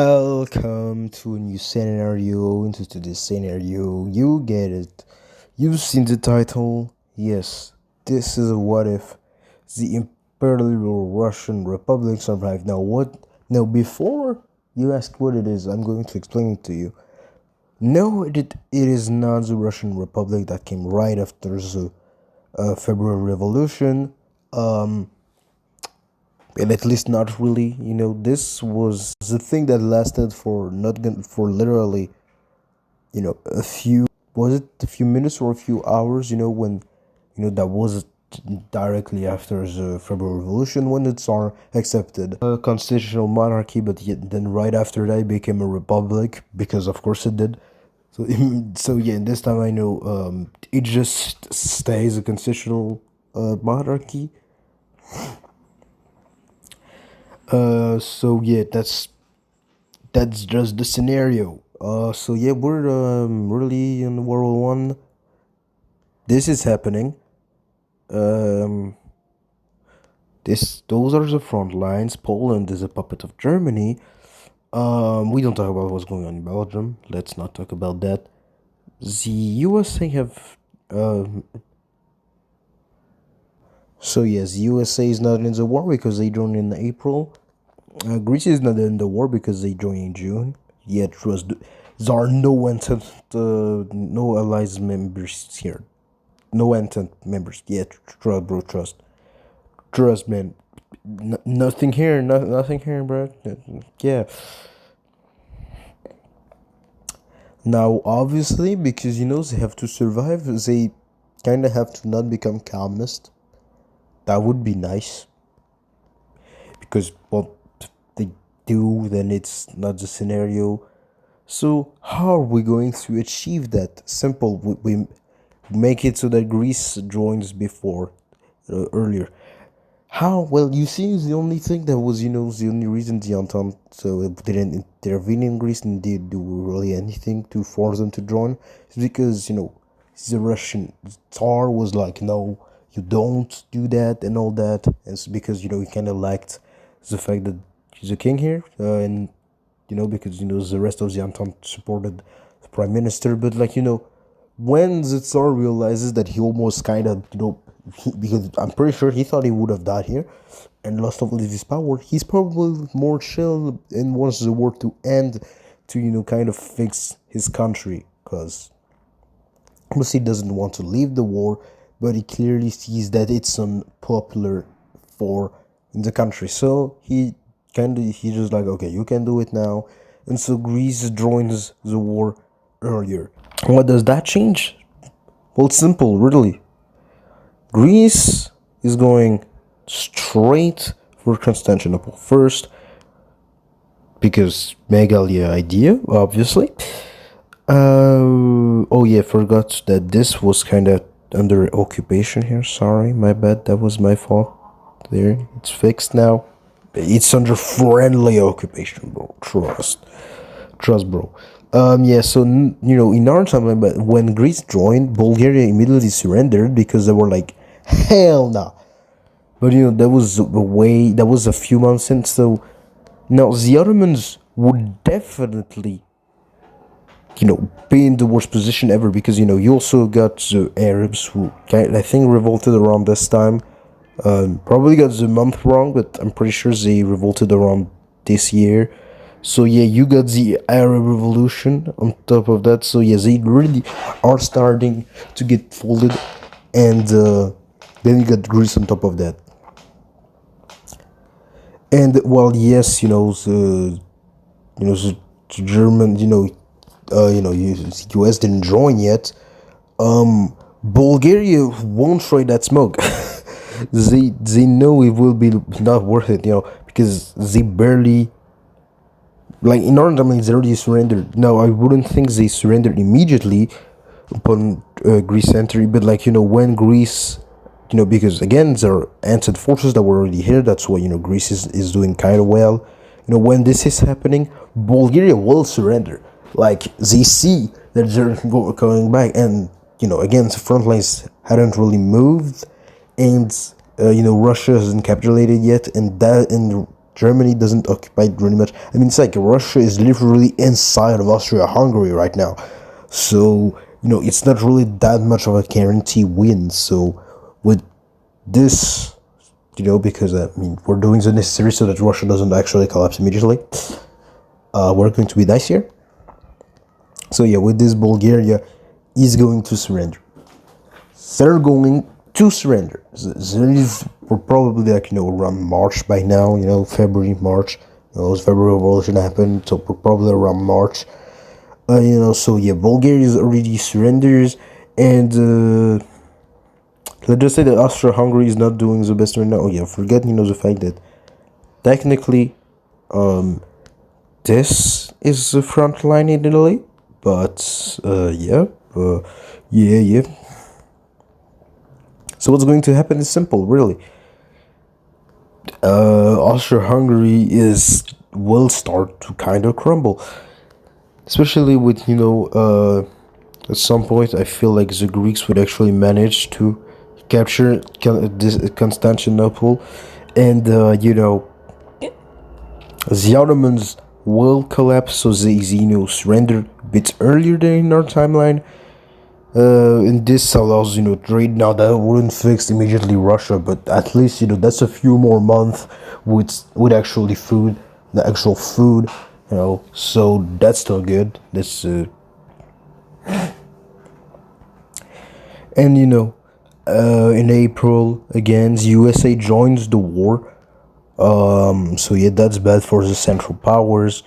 Welcome to a new scenario. Into this scenario, you get it. You've seen the title. Yes, this is a what if the Imperial Russian Republic survived. Now, what? Now, before you ask what it is, I'm going to explain it to you. No, it is not the Russian Republic that came right after the February Revolution. And at least not really. This was the thing that lasted for not for literally, a few, was it a few minutes or a few hours, when, that was directly after the February Revolution, when the Tsar accepted a constitutional monarchy, but yet then right after that it became a republic, because of course it did. So, so yeah, this time I know it just stays a constitutional monarchy. So yeah, that's just the scenario. So yeah, we're really in World War One. This is happening. Um, those are the front lines. Poland is a puppet of Germany. We don't talk about what's going on in Belgium. Let's not talk about that. The USA have so yes, USA is not in the war because they joined in April. Greece is not in the war because they joined in June. Yet, there are no entente, no allies members here. No entente members. Yeah, trust, bro, trust, man. Nothing here, nothing here, bro. Yeah. Now, obviously, because they have to survive, they kind of have to not become communist. That would be nice. Because, well, they do, then it's not the scenario. So, how are we going to achieve that? Simple. We make it so that Greece joins before, earlier. How? Well, you see, the only thing that was, the only reason the Entente didn't intervene in Greece and did do really anything to force them to join is because, the Russian Tsar was like, no, you don't do that and all that. And it's because, he kind of liked the fact that he's a king here, and, because, the rest of the Entente supported the prime minister. But, like, when the Tsar realizes that he almost kind of, because I'm pretty sure he thought he would have died here and lost all of his power, he's probably more chill and wants the war to end to, kind of fix his country, because obviously he doesn't want to leave the war, but he clearly sees that it's unpopular for in the country. So he just like, okay, you can do it now. And so Greece joins the war earlier. What does that change? Well, it's simple, really. Greece is going straight for Constantinople first, because Megalia idea, obviously. Oh yeah, forgot that this was kind of under occupation here. Sorry, my bad. That was my fault. There, it's fixed now. It's under friendly occupation, bro. Trust, bro. Yeah. So in our time, but when Greece joined, Bulgaria immediately surrendered because they were like, hell no. But that was a few months in. So now the Ottomans would definitely be in the worst position ever, because you also got the Arabs who I think revolted around this time. Probably got the month wrong, but I'm pretty sure they revolted around this year. So yeah, you got the Arab Revolution on top of that. So yeah, they really are starting to get folded, and then you got Greece on top of that. And well, yes, the German, US didn't join yet. Bulgaria won't try that smoke. they know it will be not worth it, because they barely, like, in order, I mean, they already surrendered. Now, I wouldn't think they surrendered immediately upon Greece entry, but like, when Greece, because again, there are ancient forces that were already here. That's why, Greece is doing kind of well. When this is happening, Bulgaria will surrender. Like, they see that they're going back, and, again, the front lines hadn't really moved, and, Russia hasn't capitulated yet, and Germany doesn't occupy it really much. I mean, it's like Russia is literally inside of Austria-Hungary right now, so it's not really that much of a guarantee win. So with this, because I mean we're doing the necessary so that Russia doesn't actually collapse immediately. We're going to be nice here. So yeah, with this, Bulgaria is going to surrender. They're going to surrender. We're probably like around March by now. February, March. February Revolution happened, so we're probably around March. So yeah, Bulgaria is already surrenders, and let's just say that Austria-Hungary is not doing the best right now. Oh yeah, forget the fact that technically, this is the front line in Italy, but yeah. So what's going to happen is simple, really. Austria-Hungary will start to kind of crumble, especially with at some point I feel like the Greeks would actually manage to capture Constantinople, and the Ottomans will collapse, so they surrender a bit earlier than in our timeline. And this allows trade. Now that wouldn't fix immediately Russia, but at least that's a few more months with actually food, the actual food, so that's still good. That's and in April again the USA joins the war. So yeah, that's bad for the Central Powers,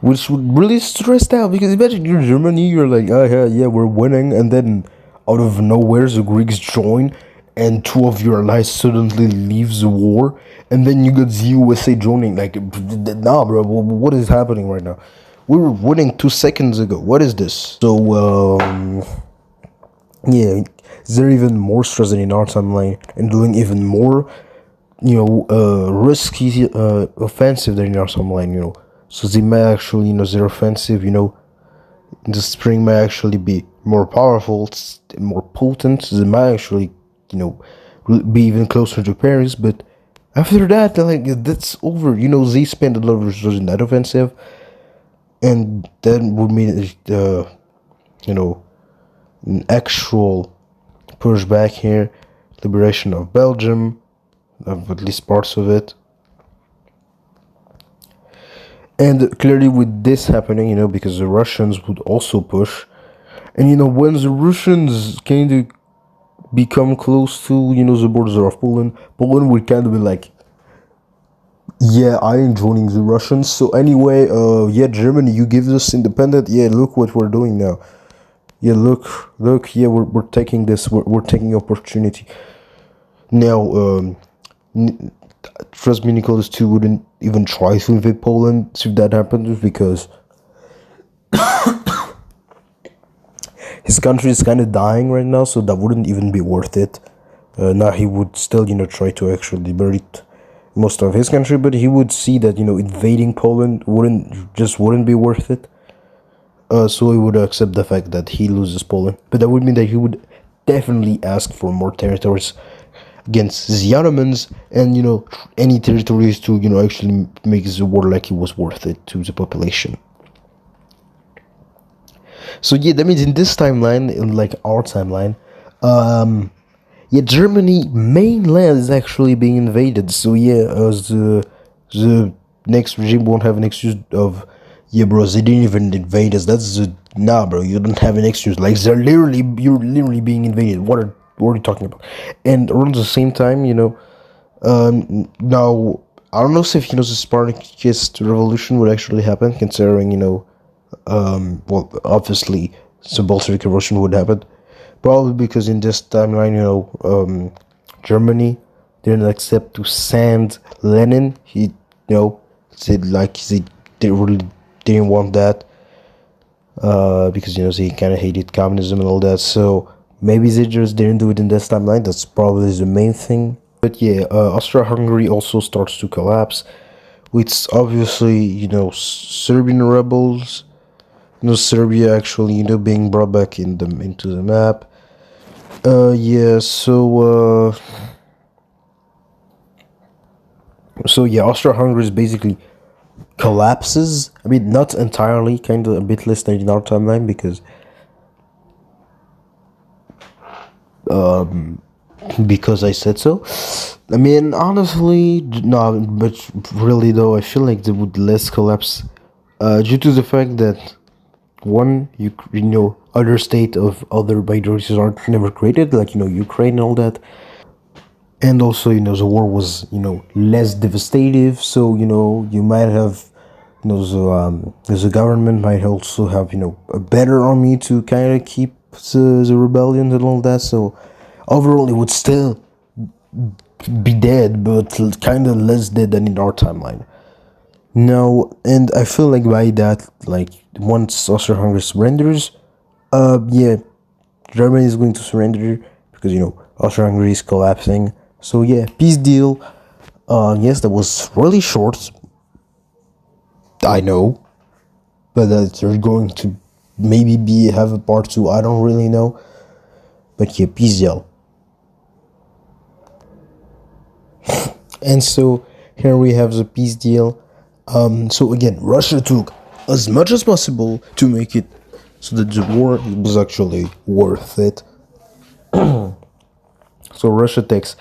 which would really stress out, because imagine you're Germany, you're like, oh yeah, we're winning, and then out of nowhere the Greeks join, and two of your allies suddenly leave the war, and then you got the USA joining. Like, nah, bro, what is happening right now? We were winning 2 seconds ago. What is this? So, yeah, they're even more stressed than in our timeline, and doing even more risky offensive than in our timeline. So they may actually their offensive in the spring may actually be more powerful, more potent. They might actually be even closer to Paris. But after that, that's over. They spend a lot of resources in that offensive, and then would mean an actual pushback here, liberation of Belgium, of at least parts of it. And clearly with this happening, because the Russians would also push, and when the Russians kind of become close to the borders of Poland would kind of be like, yeah, I am joining the Russians. So anyway, yeah, Germany, you give us independent. Yeah, look what we're doing now. Yeah, look, yeah, we're taking this, we're taking opportunity. Now, trust me, Nicholas II wouldn't even try to invade Poland if that happens, because his country is kind of dying right now, so that wouldn't even be worth it. Now he would still, try to actually liberate most of his country, but he would see that, invading Poland wouldn't be worth it. So he would accept the fact that he loses Poland, but that would mean that he would definitely ask for more territories against the Ottomans, and any territories to actually make the war like it was worth it to the population. So yeah, that means in this timeline, in like our timeline, yeah, Germany mainland is actually being invaded. So yeah, the next regime won't have an excuse of, yeah, bro, they didn't even invade us. Nah, bro, you don't have an excuse. Like, you're literally being invaded. What are you talking about? And around the same time, now I don't know if the Spartacist revolution would actually happen, considering well, obviously the Bolshevik revolution would happen. Probably because in this timeline, Germany didn't accept to send Lenin. He, said like they really didn't want that, because they kind of hated communism and all that. So maybe they just didn't do it in this timeline. That's probably the main thing. But yeah, Austria-Hungary also starts to collapse, with obviously Serbian rebels. Serbia actually being brought back into the map. Yeah, so So yeah, Austro-Hungary is basically collapses. I mean, not entirely, kind of a bit less than in our timeline because I said so. I mean, honestly, no, but really though, I feel like they would less collapse, due to the fact that one, you know, other state of other minorities aren't never created, like Ukraine and all that, and also the war was less devastative, so you might have the government might also have a better army to kind of keep the rebellion and all that. So overall, it would still be dead, but kind of less dead than in our timeline. Now, and I feel like by that, like once Austria-Hungary surrenders, yeah, Germany is going to surrender because Austria-Hungary is collapsing. So yeah, peace deal. Yes, that was really short. I know, but that they're going to maybe have a part two. I don't really know, but yeah, peace deal. And so here we have the peace deal. So again, Russia took as much as possible to make it so that the war was actually worth it. So Russia takes,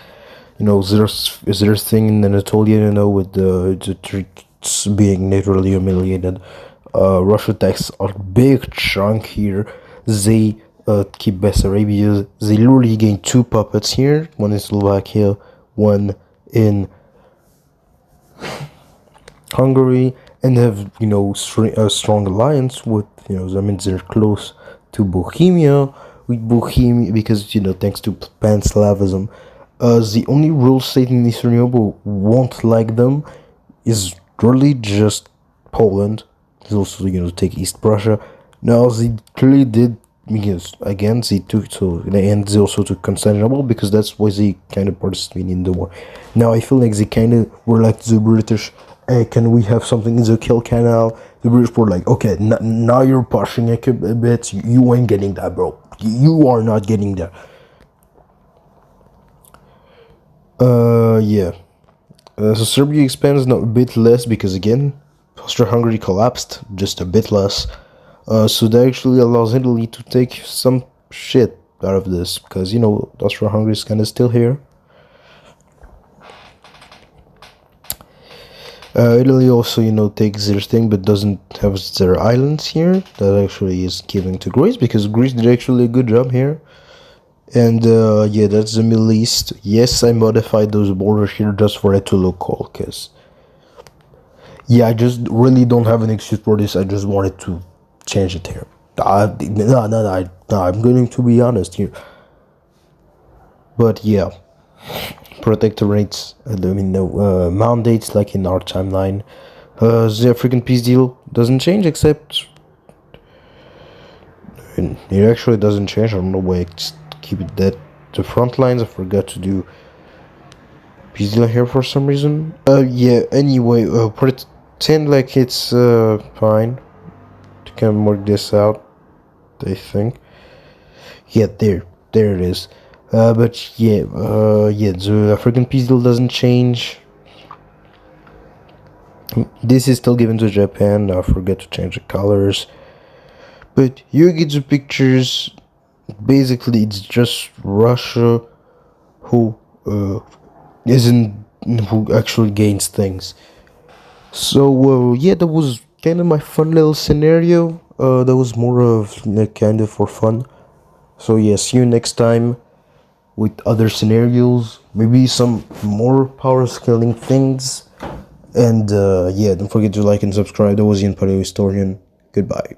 there's thing in Anatolia, with the Turks being literally humiliated. Russia takes a big chunk here. They keep Bessarabia. They literally gain two puppets here. One in Slovakia, one in Hungary, and have a strong alliance with I mean they're close to Bohemia, with Bohemia because thanks to pan-Slavism. The only real state in Eastern Europe won't like them is really just Poland. They also take East Prussia. Now they clearly did because again they took and they also took Constantinople because that's why they kind of participated in the war. Now I feel like they kind of were like the British. Hey, can we have something in the Kill Canal? The British were like, okay, now you're pushing it a bit. You ain't getting that, bro. You are not getting that. Yeah. So Serbia expands a bit less because again, Austria-Hungary collapsed just a bit less. So that actually allows Italy to take some shit out of this because Austria-Hungary is kind of still here. Italy also, takes their thing, but doesn't have their islands here. That actually is given to Greece because Greece did actually a good job here. And yeah, that's the Middle East. Yes, I modified those borders here just for it to look cool, cause yeah, I just really don't have an excuse for this. I just wanted to change it here. No, I'm going to be honest here. But yeah, protectorates. I mean, no mandates like in our timeline. The African peace deal doesn't change, except it actually doesn't change. I don't know why I just keep it that. The front lines, I forgot to do peace deal here for some reason. Yeah. Anyway, pretend like it's fine. To kind of work this out, I think. Yeah, there it is. But yeah, yeah, the African peace deal doesn't change. This is still given to Japan. I forget to change the colors. But you get the pictures. Basically, it's just Russia who isn't who actually gains things. So yeah, that was kind of my fun little scenario. That was more of kind of for fun. So yeah, see you next time with other scenarios, maybe some more power scaling things. And yeah, don't forget to like and subscribe. That was the Imperial Historian. Goodbye.